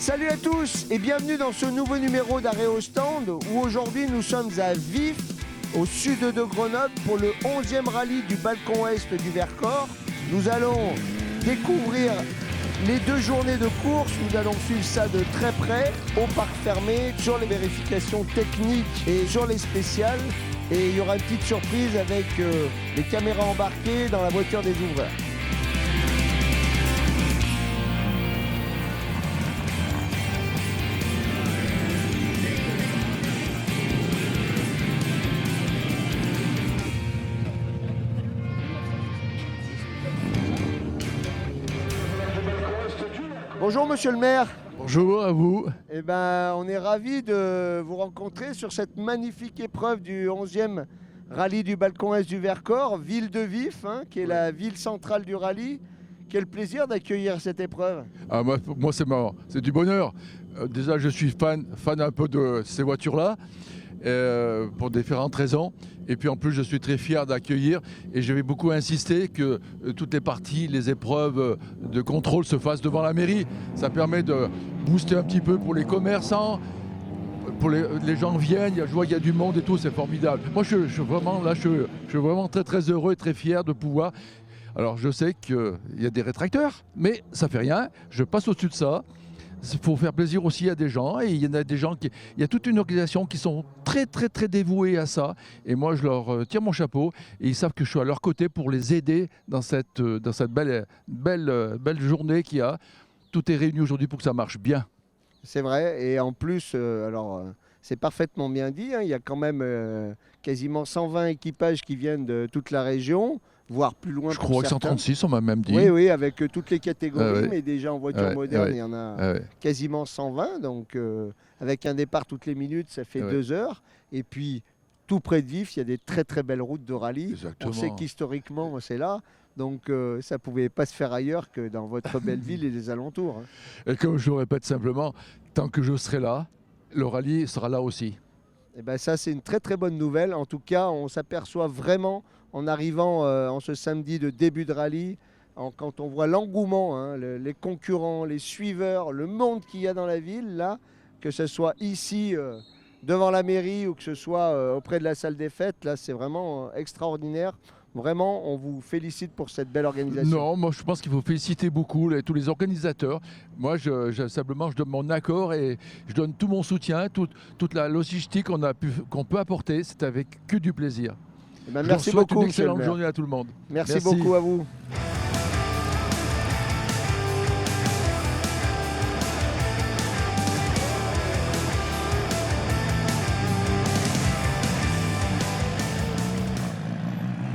Salut à tous et bienvenue dans ce nouveau numéro d'Arrêt au stand où aujourd'hui nous sommes à Vif, au sud de Grenoble pour le 11e rallye du Balcon Est du Vercors. Nous allons découvrir les 2 journées de course, nous allons suivre ça de très près au parc fermé sur les vérifications techniques et sur les spéciales. Et il y aura une petite surprise avec les caméras embarquées dans la voiture des ouvreurs. Bonjour monsieur le maire. Bonjour à vous. Eh ben, on est ravis de vous rencontrer sur cette magnifique épreuve du 11e rallye du Balcon Est du Vercors, ville de Vif, qui est la ville centrale du rallye. Quel plaisir d'accueillir cette épreuve. Ah, moi c'est marrant, c'est du bonheur. Déjà je suis fan un peu de ces voitures-là, pour différentes raisons. Et puis en plus je suis très fier d'accueillir et je vais beaucoup insister que toutes les parties, les épreuves de contrôle se fassent devant la mairie. Ça permet de booster un petit peu pour les commerçants, pour les gens viennent, je vois qu'il y a du monde et tout, c'est formidable. Moi je suis vraiment très très heureux et très fier de pouvoir. Alors je sais qu'il y a des rétracteurs, mais ça fait rien, je passe au-dessus de ça. Il faut faire plaisir aussi à des gens et il y en a des gens il y a toute une organisation qui sont très très très dévoués à ça et moi je leur tire mon chapeau et ils savent que je suis à leur côté pour les aider dans cette belle journée qu'il y a. Tout est réuni aujourd'hui pour que ça marche bien. C'est vrai, et en plus, c'est parfaitement bien dit, il y a quand même quasiment 120 équipages qui viennent de toute la région, voire plus loin. Je crois que 136, on m'a même dit. Oui, avec toutes les catégories, mais déjà en voiture moderne, il y en a quasiment 120, donc avec un départ toutes les minutes, ça fait 2 heures. Et puis, tout près de Vif, il y a des très très belles routes de rallye. Exactement. On sait qu'historiquement, c'est là. Donc ça ne pouvait pas se faire ailleurs que dans votre belle ville et les alentours. Et comme je le répète simplement, tant que je serai là, le rallye sera là aussi. Et ben ça, c'est une très très bonne nouvelle. En tout cas, on s'aperçoit vraiment en arrivant en ce samedi de début de rallye, quand on voit l'engouement, les concurrents, les suiveurs, le monde qu'il y a dans la ville, là, que ce soit ici devant la mairie ou que ce soit auprès de la salle des fêtes, là, c'est vraiment extraordinaire. Vraiment, on vous félicite pour cette belle organisation. Non, moi je pense qu'il faut féliciter beaucoup tous les organisateurs. Moi, simplement, je donne mon accord et je donne tout mon soutien, toute la logistique qu'on peut apporter. C'est avec que du plaisir. Eh ben, merci beaucoup. Une excellente journée à tout le monde. Merci beaucoup à vous.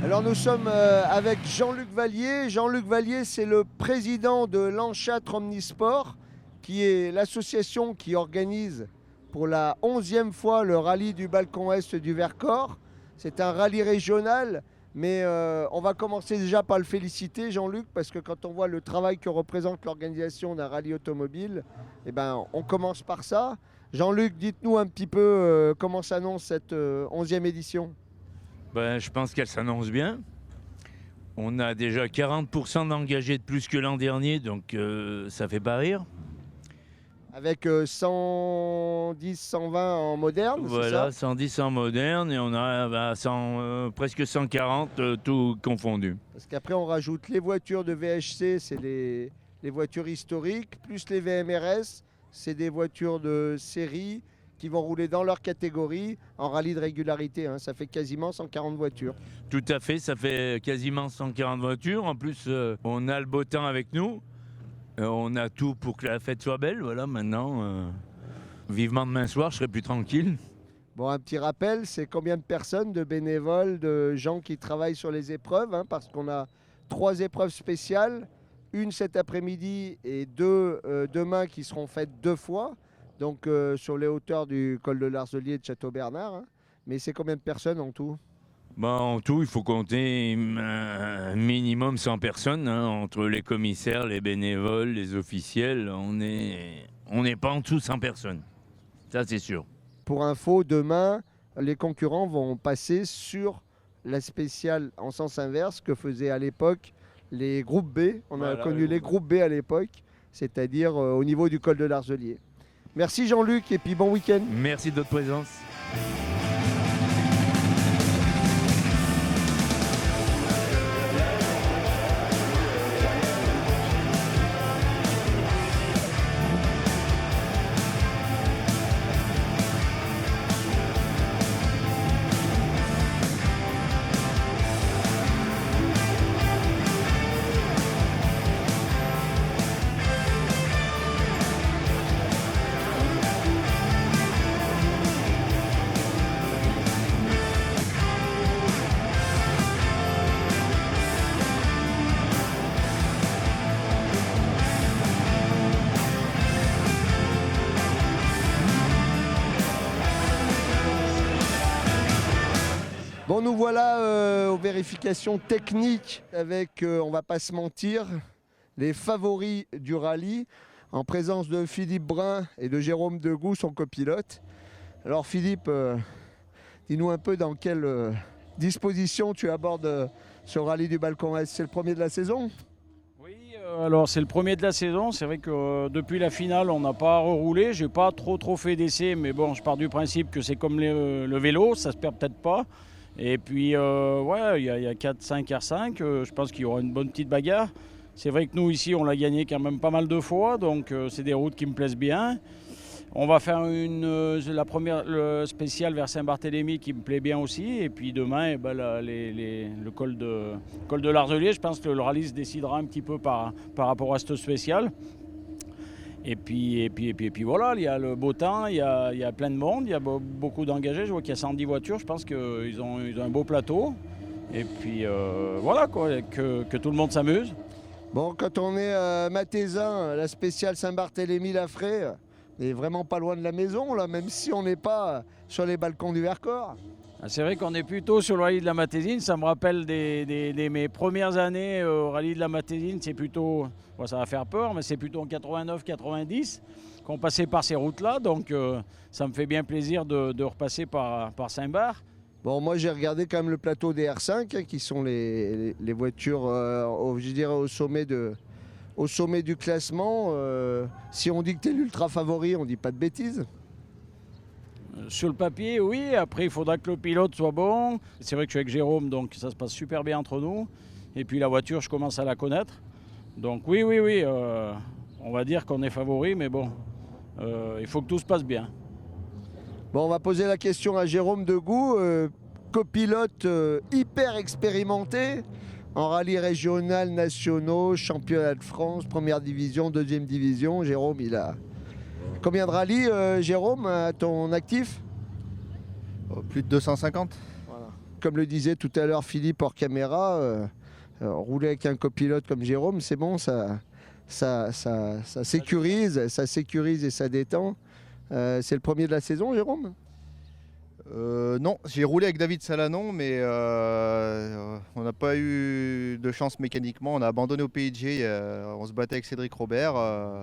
Alors nous sommes avec Jean-Luc Vallier. Jean-Luc Vallier, c'est le président de l'Anchâtre Omnisport, qui est l'association qui organise pour la 11e fois le rallye du Balcon Est du Vercors. C'est un rallye régional, mais on va commencer déjà par le féliciter, Jean-Luc, parce que quand on voit le travail que représente l'organisation d'un rallye automobile, eh ben, on commence par ça. Jean-Luc, dites-nous un petit peu comment s'annonce cette 11e édition. Je pense qu'elle s'annonce bien. On a déjà 40% d'engagés de plus que l'an dernier, donc ça fait pas rire. Avec 110, 120 en moderne, voilà, c'est ça ? 110 en moderne et on a presque 140 tout confondu. Parce qu'après on rajoute les voitures de VHC, c'est les voitures historiques, plus les VMRS, c'est des voitures de série qui vont rouler dans leur catégorie en rallye de régularité. Ça fait quasiment 140 voitures. Tout à fait, ça fait quasiment 140 voitures. En plus, on a le beau temps avec nous. On a tout pour que la fête soit belle. Voilà, maintenant, vivement demain soir, je serai plus tranquille. Bon, un petit rappel, c'est combien de personnes, de bénévoles, de gens qui travaillent sur les épreuves, parce qu'on a 3 épreuves spéciales, une cet après-midi et 2 demain qui seront faites 2 fois. Donc sur les hauteurs du col de l'Arzelier et de Château-Bernard. Mais c'est combien de personnes en tout ? En tout, il faut compter un minimum 100 personnes, entre les commissaires, les bénévoles, les officiels. On n'est pas en dessous de 100 personnes. Ça, c'est sûr. Pour info, demain, les concurrents vont passer sur la spéciale en sens inverse que faisaient à l'époque les groupes B. On a connu les groupes B à l'époque. c'est-à-dire au niveau du col de l'Arzelier. Merci Jean-Luc et puis bon week-end. Merci de votre présence. Bon, nous voilà aux vérifications techniques avec, on va pas se mentir, les favoris du rallye, en présence de Philippe Brun et de Jérôme Degout, son copilote. Alors Philippe, dis-nous un peu dans quelle disposition tu abordes ce rallye du Balcon Est. C'est le premier de la saison ? Oui, alors c'est le premier de la saison. C'est vrai que depuis la finale, on n'a pas reroulé. J'ai pas trop fait d'essais, mais bon, je pars du principe que c'est comme le vélo, ça se perd peut-être pas. Et puis, ouais, il y a 4-5 R5, je pense qu'il y aura une bonne petite bagarre. C'est vrai que nous, ici, on l'a gagné quand même pas mal de fois, donc c'est des routes qui me plaisent bien. On va faire la première, le spécial vers Saint-Barthélemy qui me plaît bien aussi. Et puis demain, le col de l'Arzelier, je pense que le rallye se décidera un petit peu par rapport à ce spécial. Et puis voilà, il y a le beau temps, il y a plein de monde, il y a beaucoup d'engagés. Je vois qu'il y a 110 voitures, je pense qu'ils ont un beau plateau. Et puis voilà, quoi, que tout le monde s'amuse. Bon, quand on est à Mathézin, la spéciale Saint-Barthélemy-Lafray, on est vraiment pas loin de la maison, là, même si on n'est pas sur les balcons du Vercors. C'est vrai qu'on est plutôt sur le rallye de la Mathézine. Ça me rappelle mes premières années au rallye de la Mathézine. C'est plutôt, bon, ça va faire peur, mais c'est plutôt en 89-90 qu'on passait par ces routes-là. Donc ça me fait bien plaisir de repasser par Saint-Bar. Bon, moi j'ai regardé quand même le plateau des R5, hein, qui sont les voitures, je dirais, au sommet du classement. Si on dit que tu es l'ultra favori, on dit pas de bêtises. Sur le papier, oui. Après, il faudra que le pilote soit bon. C'est vrai que je suis avec Jérôme, donc ça se passe super bien entre nous. Et puis la voiture, je commence à la connaître. Donc oui, on va dire qu'on est favori, mais bon, il faut que tout se passe bien. Bon, on va poser la question à Jérôme Degout, copilote hyper expérimenté en rallye régional, nationaux, championnat de France, première division, deuxième division. Jérôme, il a combien de rallyes, Jérôme, à ton actif ? Plus de 250. Voilà. Comme le disait tout à l'heure Philippe hors caméra, rouler avec un copilote comme Jérôme, c'est bon, ça sécurise et ça détend. C'est le premier de la saison, Jérôme ? Non, j'ai roulé avec David Salanon, mais on n'a pas eu de chance mécaniquement. On a abandonné au PIG, on se battait avec Cédric Robert,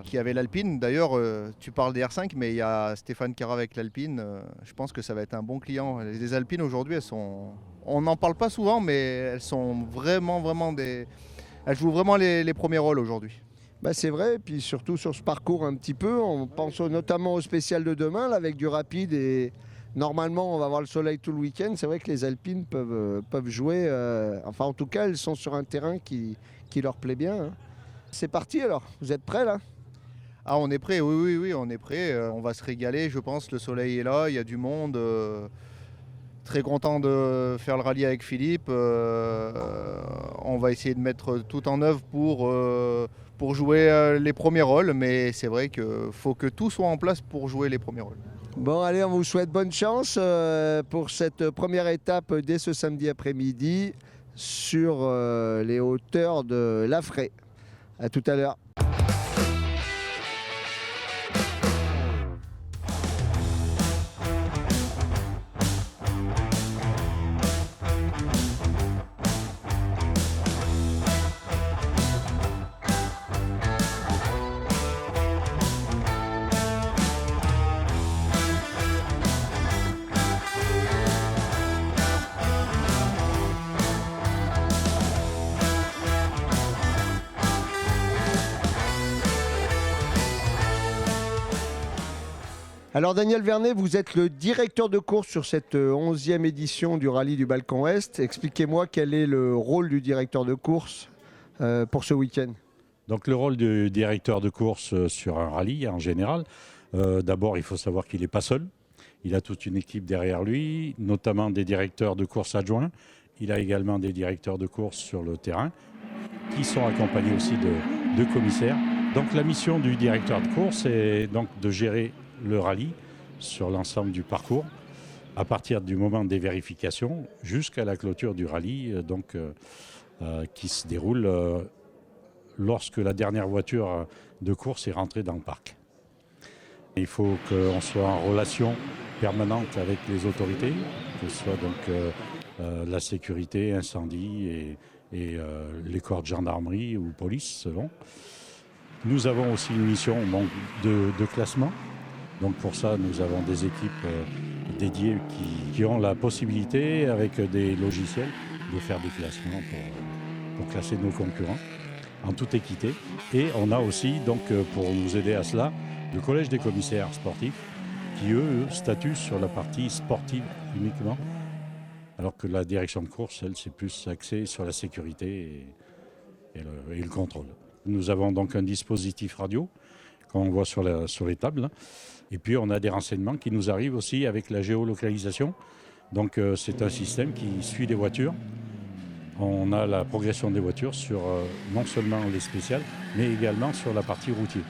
qui avait l'Alpine. D'ailleurs, tu parles des R5, mais il y a Stéphane Cara avec l'Alpine. Je pense que ça va être un bon client. Les Alpines aujourd'hui, on n'en parle pas souvent, mais elles sont vraiment elles jouent vraiment les premiers rôles aujourd'hui. Bah c'est vrai, et puis surtout sur ce parcours un petit peu, on pense notamment au spécial de demain, là, avec du rapide et normalement on va avoir le soleil tout le week-end. C'est vrai que les Alpines peuvent jouer, enfin en tout cas elles sont sur un terrain qui leur plaît bien. Hein. C'est parti alors, vous êtes prêts là ? Ah, on est prêts, oui, on est prêts. On va se régaler, je pense, le soleil est là, il y a du monde. Très content de faire le rallye avec Philippe. On va essayer de mettre tout en œuvre pour jouer les premiers rôles, mais c'est vrai qu'il faut que tout soit en place pour jouer les premiers rôles. Bon, allez, on vous souhaite bonne chance pour cette première étape dès ce samedi après-midi sur les hauteurs de Lafray. À tout à l'heure. Alors Daniel Vernet, vous êtes le directeur de course sur cette 11e édition du rallye du Balkan Ouest. Expliquez-moi quel est le rôle du directeur de course pour ce week-end. Donc le rôle du directeur de course sur un rallye en général, d'abord il faut savoir qu'il n'est pas seul. Il a toute une équipe derrière lui, notamment des directeurs de course adjoints. Il a également des directeurs de course sur le terrain qui sont accompagnés aussi de commissaires. Donc la mission du directeur de course est donc de gérer le rallye sur l'ensemble du parcours à partir du moment des vérifications jusqu'à la clôture du rallye qui se déroule lorsque la dernière voiture de course est rentrée dans le parc. Il faut qu'on soit en relation permanente avec les autorités, que ce soit donc la sécurité, incendie et les corps de gendarmerie ou police selon. Nous avons aussi une mission de classement. Donc pour ça, nous avons des équipes dédiées qui ont la possibilité, avec des logiciels, de faire des classements pour classer nos concurrents en toute équité. Et on a aussi, donc, pour nous aider à cela, le Collège des commissaires sportifs qui, eux, statuent sur la partie sportive uniquement, alors que la direction de course, elle, c'est plus axé sur la sécurité et le contrôle. Nous avons donc un dispositif radio qu'on voit sur les tables. Et puis on a des renseignements qui nous arrivent aussi avec la géolocalisation. Donc c'est un système qui suit les voitures. On a la progression des voitures sur non seulement les spéciales, mais également sur la partie routière.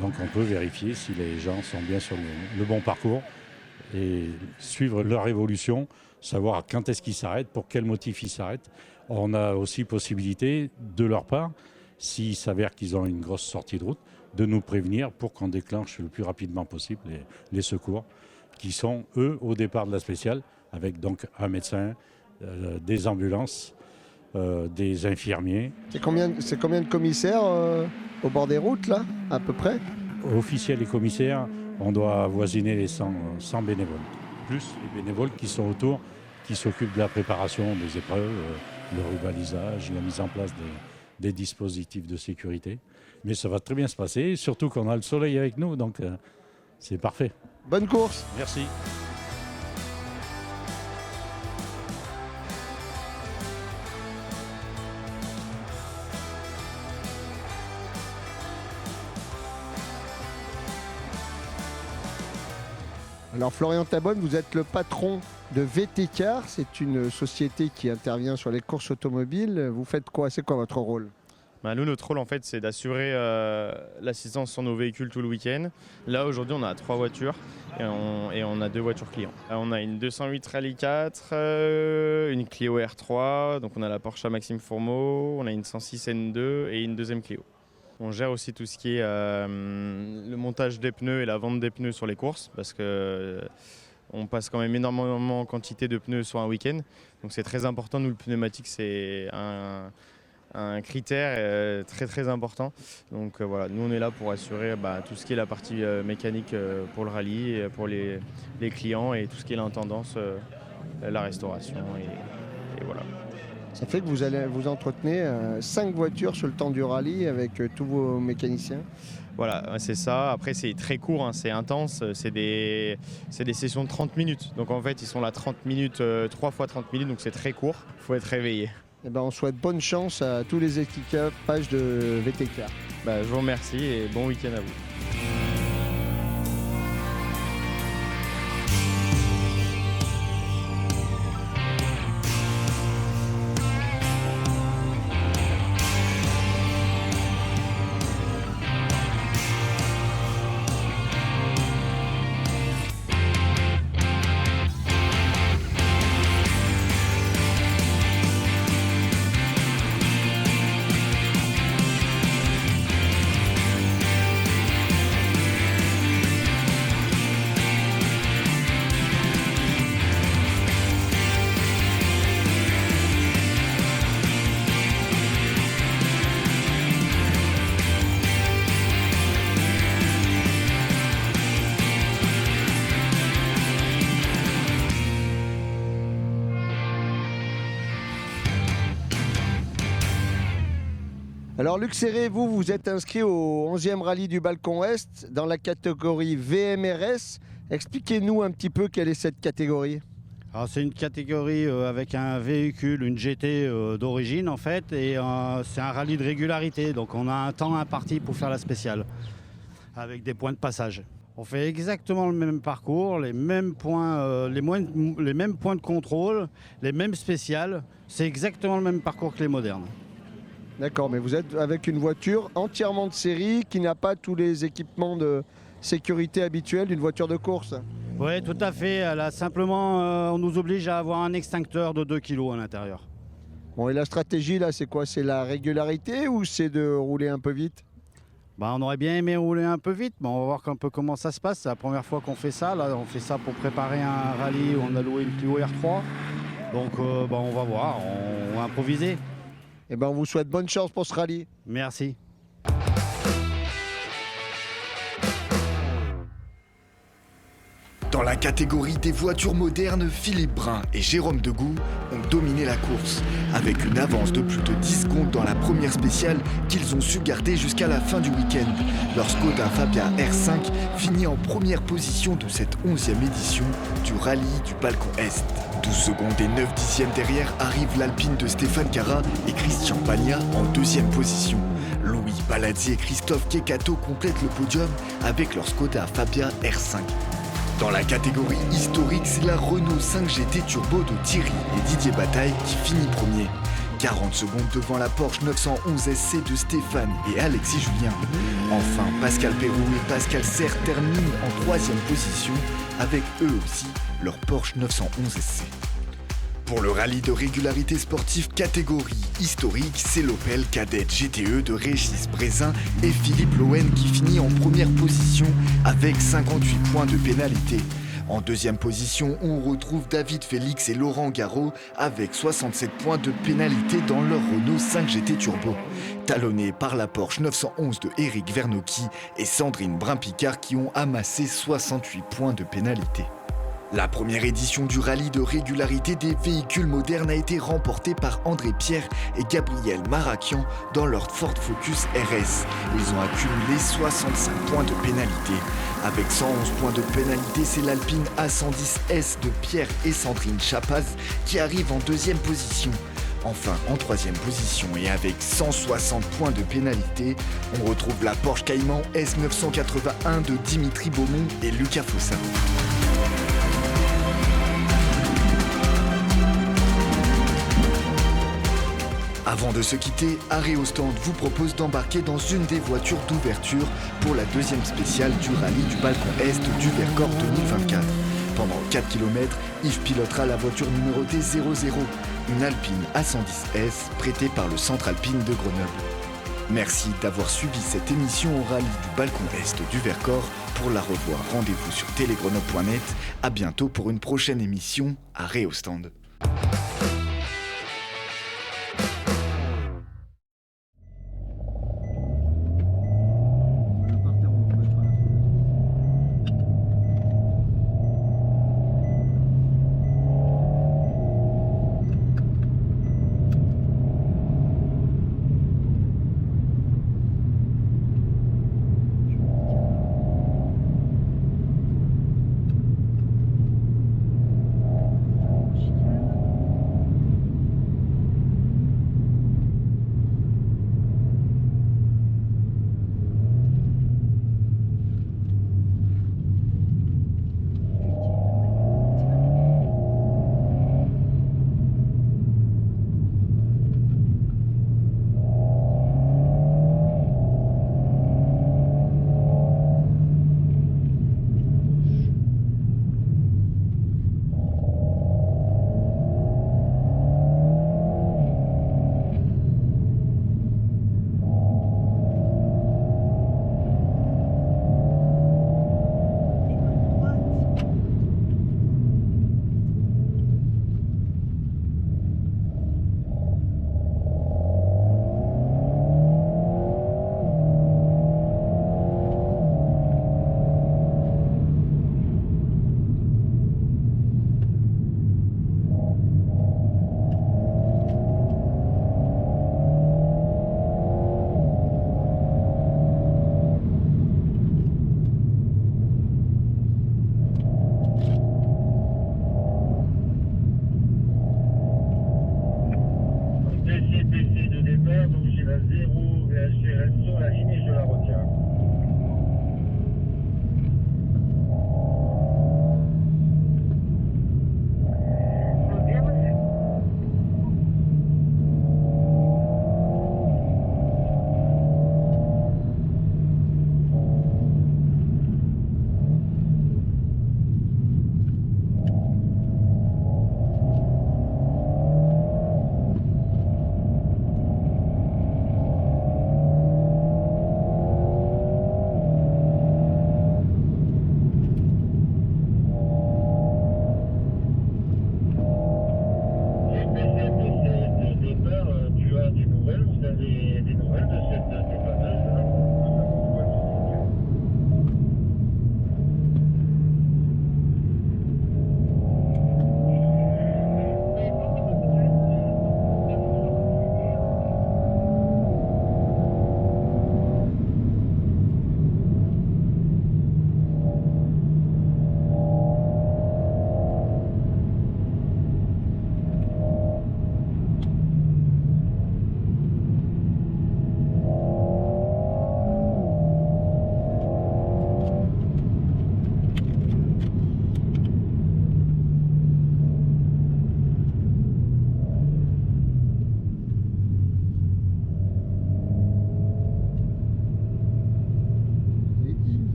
Donc on peut vérifier si les gens sont bien sur le bon parcours et suivre leur évolution, savoir quand est-ce qu'ils s'arrêtent, pour quel motif ils s'arrêtent. On a aussi possibilité de leur part, s'il s'avère qu'ils ont une grosse sortie de route, de nous prévenir pour qu'on déclenche le plus rapidement possible les secours qui sont, eux, au départ de la spéciale, avec donc un médecin, des ambulances, des infirmiers. C'est combien de commissaires au bord des routes, là, à peu près? Officiels et commissaires, on doit avoisiner les 100 bénévoles. Plus les bénévoles qui sont autour, qui s'occupent de la préparation des épreuves, le rubalisage, la mise en place des dispositifs de sécurité. Mais ça va très bien se passer, surtout qu'on a le soleil avec nous, donc c'est parfait. Bonne course! Merci. Alors Florian Tabonne, vous êtes le patron de VTCar, c'est une société qui intervient sur les courses automobiles. Vous faites quoi? C'est quoi votre rôle? Nous, notre rôle, en fait, c'est d'assurer l'assistance sur nos véhicules tout le week-end. Là, aujourd'hui, on a 3 voitures et on a 2 voitures clients. On a une 208 Rallye 4, une Clio R3, donc on a la Porsche Maxime Fourmeau, on a une 106 N2 et une deuxième Clio. On gère aussi tout ce qui est le montage des pneus et la vente des pneus sur les courses, parce que on passe quand même énormément en quantité de pneus sur un week-end. Donc c'est très important. Nous, le pneumatique, c'est un critère très très important. Donc voilà, nous on est là pour assurer tout ce qui est la partie mécanique pour le rallye, pour les clients et tout ce qui est l'intendance, la restauration et voilà. Ça fait que vous entretenez 5 voitures sur le temps du rallye avec tous vos mécaniciens? Voilà, c'est ça. Après, c'est très court, hein, c'est intense. C'est des sessions de 30 minutes. Donc en fait, ils sont là 30 minutes, 3 fois 30 minutes, donc c'est très court. Il faut être réveillé. Eh ben, on souhaite bonne chance à tous les équipages de VTCar. Je vous remercie et bon week-end à vous. Alors Luc Serré, vous êtes inscrit au 11e rallye du Balcon Est dans la catégorie VMRS. Expliquez-nous un petit peu quelle est cette catégorie. Alors c'est une catégorie avec un véhicule, une GT d'origine en fait, et c'est un rallye de régularité, donc on a un temps imparti pour faire la spéciale, avec des points de passage. On fait exactement le même parcours, les mêmes points, les mêmes points de contrôle, les mêmes spéciales, c'est exactement le même parcours que les modernes. D'accord, mais vous êtes avec une voiture entièrement de série qui n'a pas tous les équipements de sécurité habituels d'une voiture de course. Oui, tout à fait. Elle a simplement, on nous oblige à avoir un extincteur de 2 kg à l'intérieur. Bon, et la stratégie là, c'est quoi? C'est la régularité ou c'est de rouler un peu vite? On aurait bien aimé rouler un peu vite, mais on va voir un peu comment ça se passe. C'est la première fois qu'on fait ça. Là, on fait ça pour préparer un rallye où on a loué une Clio R3. Donc on va voir, on va improviser. Eh ben, on vous souhaite bonne chance pour ce rallye. Merci. Dans la catégorie des voitures modernes, Philippe Brun et Jérôme Degout ont dominé la course, avec une avance de plus de 10 secondes dans la première spéciale qu'ils ont su garder jusqu'à la fin du week-end. Leur Skoda Fabia R5 finit en première position de cette 11e édition du rallye du Balcon Est. 12 secondes et 9 dixièmes derrière arrive l'Alpine de Stéphane Cara et Christian Pagna en deuxième position. Louis Balazzi et Christophe Kekato complètent le podium avec leur Skoda Fabia R5. Dans la catégorie historique, c'est la Renault 5 GT Turbo de Thierry et Didier Bataille qui finit premier. 40 secondes devant la Porsche 911 SC de Stéphane et Alexis Julien. Enfin, Pascal Perroux et Pascal Serre terminent en troisième position avec eux aussi leur Porsche 911 SC. Pour le rallye de régularité sportive catégorie historique, c'est l'Opel Kadett GTE de Régis Brézin et Philippe Lohen qui finit en première position avec 58 points de pénalité. En deuxième position, on retrouve David Félix et Laurent Garot avec 67 points de pénalité dans leur Renault 5 GT Turbo. Talonnés par la Porsche 911 de Éric Vernocchi et Sandrine Brun-Picard qui ont amassé 68 points de pénalité. La première édition du rallye de régularité des véhicules modernes a été remportée par André Pierre et Gabriel Marakian dans leur Ford Focus RS. Ils ont accumulé 65 points de pénalité. Avec 111 points de pénalité, c'est l'Alpine A110S de Pierre et Sandrine Chapaz qui arrive en deuxième position. Enfin, en troisième position et avec 160 points de pénalité, on retrouve la Porsche Cayman S981 de Dimitri Beaumont et Lucas Fossa. Avant de se quitter, Aréostand vous propose d'embarquer dans une des voitures d'ouverture pour la deuxième spéciale du rallye du Balcon Est du Vercors 2024. Pendant 4 km, Yves pilotera la voiture numérotée 00, une Alpine A110S prêtée par le Centre Alpine de Grenoble. Merci d'avoir suivi cette émission au rallye du Balcon Est du Vercors. Pour la revoir, rendez-vous sur télégrenoble.net. À bientôt pour une prochaine émission Aréostand.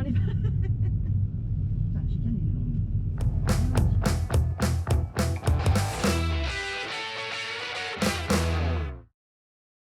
parlez pas.